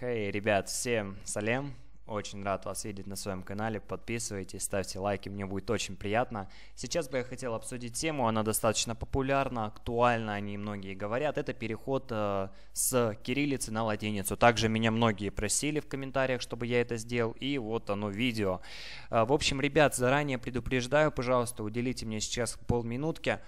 Хей, ребят, всем салем. Очень рад вас видеть на своем канале. Подписывайтесь, ставьте лайки, мне будет очень приятно. Сейчас бы я хотел обсудить тему, она достаточно популярна, актуальна, о ней многие говорят. Это переход с кириллицы на латиницу. Также меня многие просили в комментариях, чтобы я это сделал. И вот оно, видео. В общем, ребят, заранее предупреждаю, пожалуйста, уделите мне сейчас полминутки.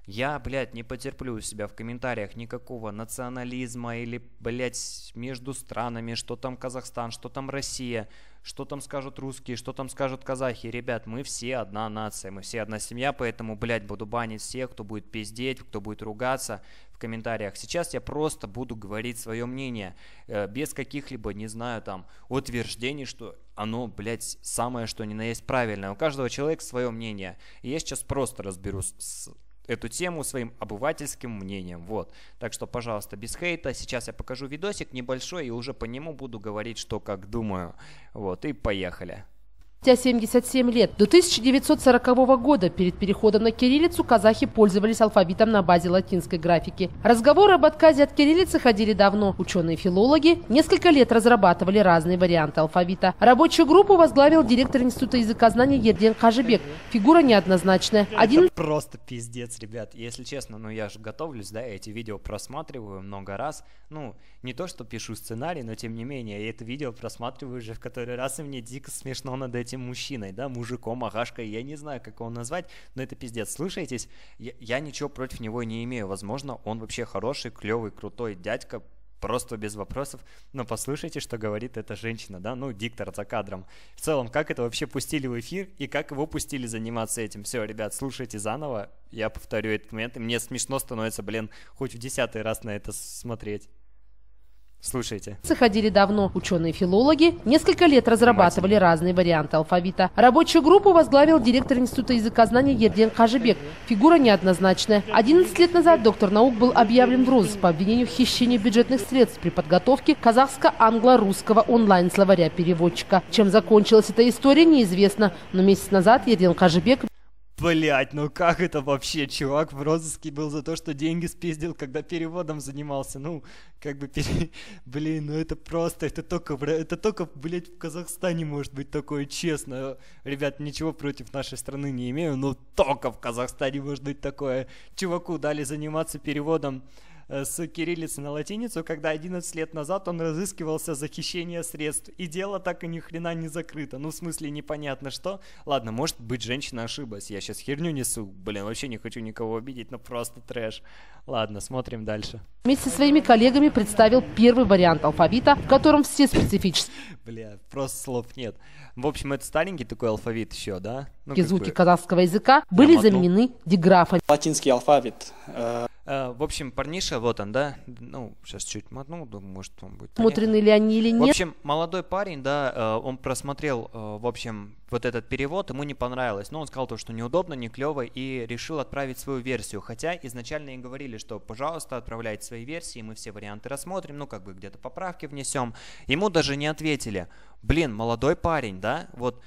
Я, блядь, не потерплю у себя в комментариях никакого национализма или, блядь, между странами, что там Казахстан, что там Россия, что там скажут русские, что там скажут казахи. Ребят, мы все одна нация, мы все одна семья, поэтому, блядь, буду банить всех, кто будет пиздеть, кто будет ругаться в комментариях. Сейчас я просто буду говорить свое мнение, без каких-либо, не знаю, там, утверждений, что оно, блядь, самое, что ни на есть правильное. У каждого человека свое мнение. И я сейчас просто разберусь с эту тему своим обывательским мнением. Вот. Так что, пожалуйста, без хейта. Сейчас я покажу видосик небольшой и уже по нему буду говорить, что как думаю. Вот. И поехали. 77 лет. До 1940 года перед переходом на кириллицу казахи пользовались алфавитом на базе латинской графики. Разговоры об отказе от кириллицы ходили давно. Ученые-филологи несколько лет разрабатывали разные варианты алфавита. Рабочую группу возглавил директор Института языкознания Ерден Кажибек. Фигура неоднозначная. Это просто пиздец, ребят. Если честно, ну я же готовлюсь, да, я эти видео просматриваю много раз. Ну, не то, что пишу сценарий, но тем не менее, я это видео просматриваю уже в который раз, и мне дико смешно над этим мужчиной, да, мужиком, агашкой, я не знаю, как его назвать, но это пиздец. Слушайтесь, я ничего против него не имею, возможно, он вообще хороший, клевый, крутой дядька, просто без вопросов, но послушайте, что говорит эта женщина, да, ну, диктор за кадром. В целом, как это вообще пустили в эфир и как его пустили заниматься этим. Все, ребят, слушайте заново, я повторю этот момент, и мне смешно становится, блин, хоть в 10-й раз на это смотреть. Слушайте. Ходили давно. Ученые-филологи несколько лет разрабатывали разные варианты алфавита. Рабочую группу возглавил директор Института языкознания Ерден Кажибек. Фигура неоднозначная. 11 лет назад доктор наук был объявлен в розыск по обвинению в хищении бюджетных средств при подготовке казахско-англо-русского онлайн-словаря переводчика. Чем закончилась эта история, неизвестно. Но месяц назад Ерден Кажибек... Блять, ну как это вообще? Чувак в розыске был за то, что деньги спиздил, когда переводом занимался. Ну, как бы, блин, ну это просто, это только, блять, в Казахстане может быть такое, честно. Ребят, ничего против нашей страны не имею, но только в Казахстане может быть такое. Чуваку дали заниматься переводом с кириллицы на латиницу, когда 11 лет назад он разыскивался за хищение средств. И дело так и ни хрена не закрыто. Ну, в смысле, непонятно что. Ладно, может быть, женщина ошиблась. Я сейчас херню несу. Блин, вообще не хочу никого обидеть, но просто трэш. Ладно, смотрим дальше. Вместе со своими коллегами представил первый вариант алфавита, в котором все специфические... Бля, просто слов нет. В общем, это старенький такой алфавит еще, да? Ну, звуки казахского языка были заменены диграфами. Латинский алфавит. В общем, парниша, вот он, да? Ну, сейчас чуть мотну, думаю, может, он будет... Смотрены ли они или нет? В общем, молодой парень, да, он просмотрел, в общем, вот этот перевод, ему не понравилось. Но он сказал то, что неудобно, не клево, и решил отправить свою версию. Хотя изначально им говорили, что, пожалуйста, отправляйте свои версии, мы все варианты рассмотрим, ну, как бы где-то поправки внесем. Ему даже не ответили. Блин, молодой парень, да? Вот,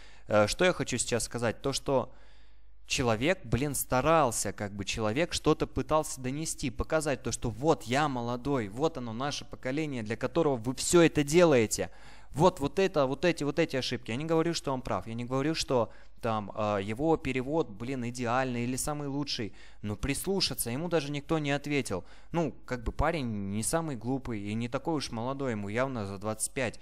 что я хочу сейчас сказать, то, что... Человек, блин, старался, как бы человек что-то пытался донести, показать то, что вот я молодой, вот оно наше поколение, для которого вы все это делаете. Вот эти ошибки. Я не говорю, что он прав, я не говорю, что там его перевод, блин, идеальный или самый лучший. Но прислушаться, ему даже никто не ответил. Ну, как бы парень не самый глупый и не такой уж молодой, ему явно за 25.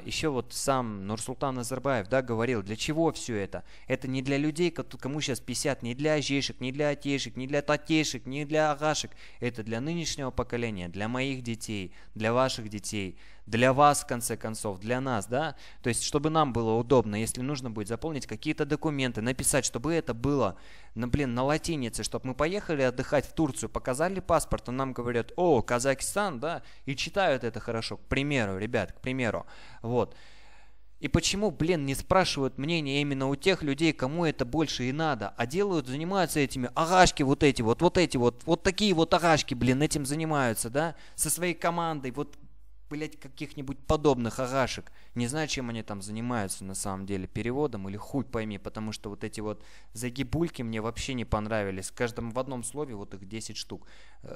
Еще вот сам Нурсултан Назарбаев, да, говорил, для чего все это? Это не для людей, кому сейчас 50, не для ажешек, не для отешек, не для татешек, не для агашек. Это для нынешнего поколения, для моих детей, для ваших детей, для вас, в конце концов, для нас, да? То есть, чтобы нам было удобно, если нужно будет заполнить какие-то документы, написать, чтобы это было, на латинице, чтобы мы поехали отдыхать в Турцию, показали паспорт, и нам говорят, о, Казахстан, да, и читают это хорошо, к примеру, ребят, к примеру, вот. И почему, блин, не спрашивают мнение именно у тех людей, кому это больше и надо, а занимаются этими агашки вот такие вот агашки, блин, этим занимаются, да, со своей командой, вот. блять, каких-нибудь подобных агашек. Не знаю, чем они там занимаются на самом деле, переводом или хуй пойми, потому что вот эти вот загибульки мне вообще не понравились. В каждом в одном слове вот их 10 штук.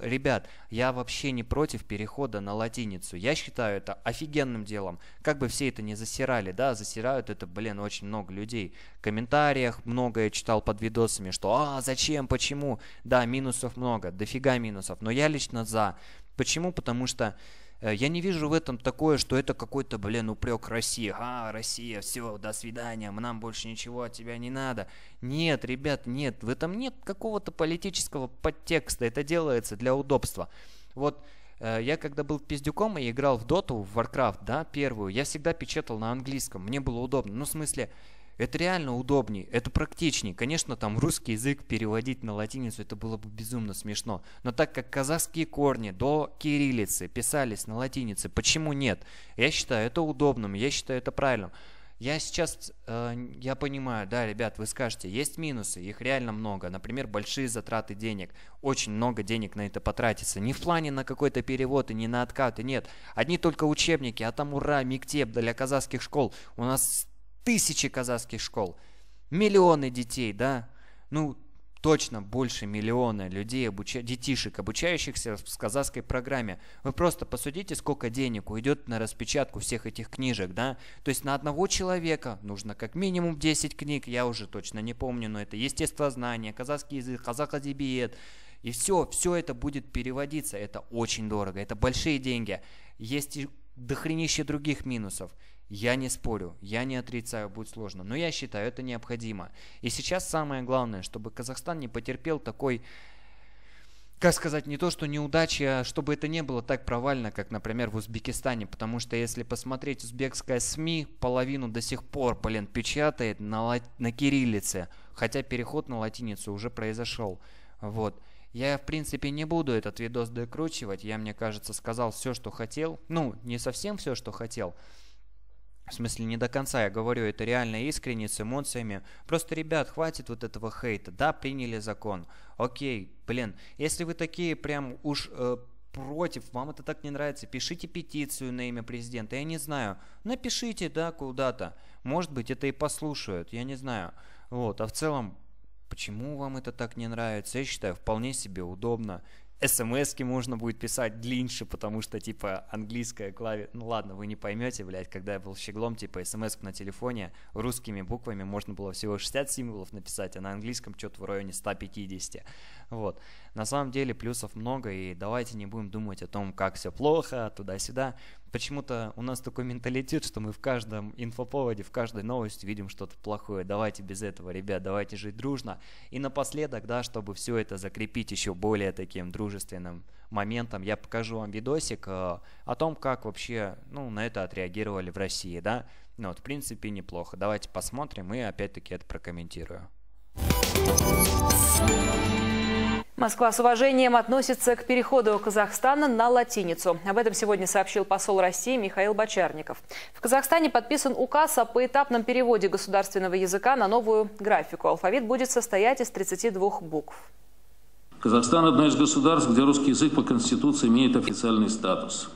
Ребят, я вообще не против перехода на латиницу. Я считаю это офигенным делом. Как бы все это не засирали, да, засирают это, блин, очень много людей. В комментариях много я читал под видосами, что зачем, почему? Да, минусов много, дофига минусов, но я лично за. Почему? Потому что я не вижу в этом такое, что это какой-то, блин, упрек России. Россия, все, до свидания, нам больше ничего от тебя не надо. Нет, ребят, нет, в этом нет какого-то политического подтекста. Это делается для удобства. Вот я когда был пиздюком и играл в Доту, в Warcraft, да, первую, я всегда печатал на английском. Мне было удобно. Ну, в смысле, это реально удобнее, это практичнее. Конечно, там русский язык переводить на латиницу, это было бы безумно смешно. Но так как казахские корни до кириллицы писались на латинице, почему нет? Я считаю это удобным, я считаю это правильным. Я сейчас, я понимаю, да, ребят, вы скажете, есть минусы, их реально много. Например, большие затраты денег. Очень много денег на это потратится. Не в плане на какой-то перевод и не на откаты, нет. Одни только учебники, а там ура, мектеп для казахских школ. У нас тысячи казахских школ, миллионы детей, да, ну, точно больше миллиона людей, детишек, обучающихся в казахской программе. Вы просто посудите, сколько денег уйдет на распечатку всех этих книжек, да, то есть на одного человека нужно как минимум 10 книг, я уже точно не помню, но это естествознание, казахский язык, казах-адибиет, и все это будет переводиться, это очень дорого, это большие деньги, есть и дохренище других минусов. Я не спорю, я не отрицаю, будет сложно, но я считаю, это необходимо. И сейчас самое главное, чтобы Казахстан не потерпел такой, как сказать, не то что неудачи, а чтобы это не было так провально, как, например, в Узбекистане. Потому что если посмотреть узбекская СМИ, половину до сих пор, блин, печатает на кириллице, хотя переход на латиницу уже произошел. Вот. Я, в принципе, не буду этот видос докручивать, я, мне кажется, сказал все, что хотел. Ну, не совсем все, что хотел. В смысле, не до конца, я говорю, это реально искренне, с эмоциями. Просто, ребят, хватит вот этого хейта. Да, приняли закон. Окей, блин, если вы такие прям уж против, вам это так не нравится, пишите петицию на имя президента. Я не знаю, напишите, да, куда-то. Может быть, это и послушают, я не знаю. Вот, а в целом, почему вам это так не нравится? Я считаю, вполне себе удобно. СМСки можно будет писать длиннее, потому что, типа, английская клавиша... Ну ладно, вы не поймете, блядь, когда я был щеглом, типа, СМСку на телефоне русскими буквами можно было всего 60 символов написать, а на английском что-то в районе 150. Вот. На самом деле плюсов много, и давайте не будем думать о том, как все плохо, туда-сюда. Почему-то у нас такой менталитет, что мы в каждом инфоповоде, в каждой новости видим что-то плохое. Давайте без этого, ребят, давайте жить дружно. И напоследок, да, чтобы все это закрепить еще более таким дружественным моментом, я покажу вам видосик о том, как вообще, ну, на это отреагировали в России, да. Ну, вот, в принципе, неплохо. Давайте посмотрим и опять-таки это прокомментирую. Москва с уважением относится к переходу Казахстана на латиницу. Об этом сегодня сообщил посол России Михаил Бочарников. В Казахстане подписан указ о поэтапном переводе государственного языка на новую графику. Алфавит будет состоять из 32 букв. Казахстан – одно из государств, где русский язык по Конституции имеет официальный статус.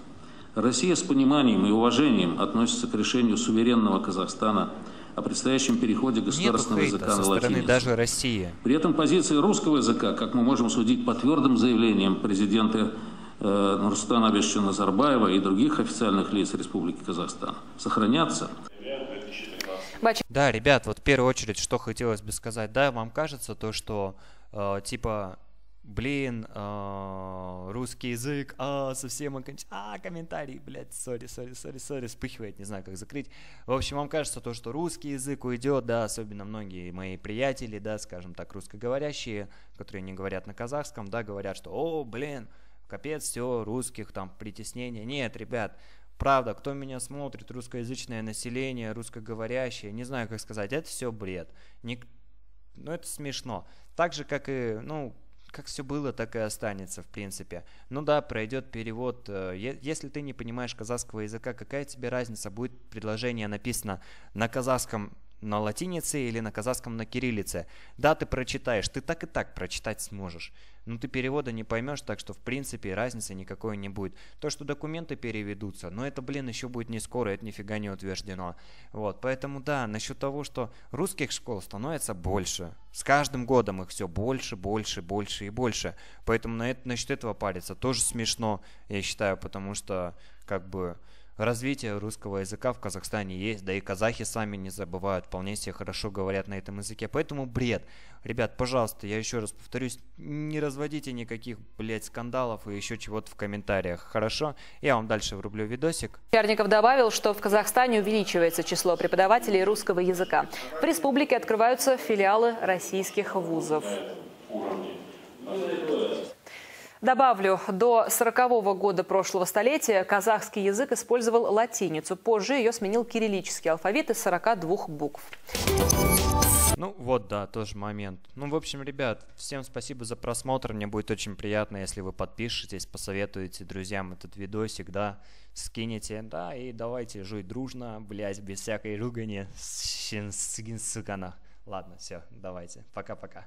Россия с пониманием и уважением относится к решению суверенного Казахстана о предстоящем переходе государственного языка на латиницу. Даже России. При этом позиция русского языка, как мы можем судить по твердым заявлениям президента Нурсултана Абишевича Назарбаева и других официальных лиц Республики Казахстан, сохранятся. Да, ребят, вот в первую очередь, что хотелось бы сказать, да, вам кажется то, что типа... Блин, русский язык, совсем окончательно, комментарий, блядь, сори, вспыхивает, не знаю, как закрыть. В общем, вам кажется то, что русский язык уйдет, да, особенно многие мои приятели, да, скажем так, русскоговорящие, которые не говорят на казахском, да, говорят, что, блин, капец, все, русских там притеснение. Нет, ребят, правда, кто меня смотрит, русскоязычное население, русскоговорящее, не знаю, как сказать, это все бред. Ну, это смешно. Так же, как и, как все было, так и останется, в принципе. Ну да, пройдет перевод. Если ты не понимаешь казахского языка, какая тебе разница, будет предложение написано на казахском на латинице или на казахском на кириллице. Да, ты прочитаешь, ты так и так прочитать сможешь. Но ты перевода не поймешь, так что в принципе разницы никакой не будет. То, что документы переведутся, но это, блин, еще будет не скоро, это нифига не утверждено. Вот, поэтому да, насчет того, что русских школ становится больше. С каждым годом их все больше, больше, больше и больше. Поэтому насчет этого париться тоже смешно, я считаю, потому что как бы развитие русского языка в Казахстане есть, да и казахи сами не забывают, вполне себе хорошо говорят на этом языке, поэтому бред. Ребят, пожалуйста, я еще раз повторюсь, не разводите никаких, блядь, скандалов и еще чего-то в комментариях, хорошо? Я вам дальше врублю видосик. Черников добавил, что в Казахстане увеличивается число преподавателей русского языка. В республике открываются филиалы российских вузов. Добавлю, до 40-го года прошлого столетия казахский язык использовал латиницу. Позже ее сменил кириллический алфавит из 42 букв. Ну вот, да, тоже момент. Ну, в общем, ребят, всем спасибо за просмотр. Мне будет очень приятно, если вы подпишетесь, посоветуете друзьям этот видосик, да, скинете, да, и давайте жить дружно, блять, без всякой ругани. Ладно, все, давайте. Пока-пока.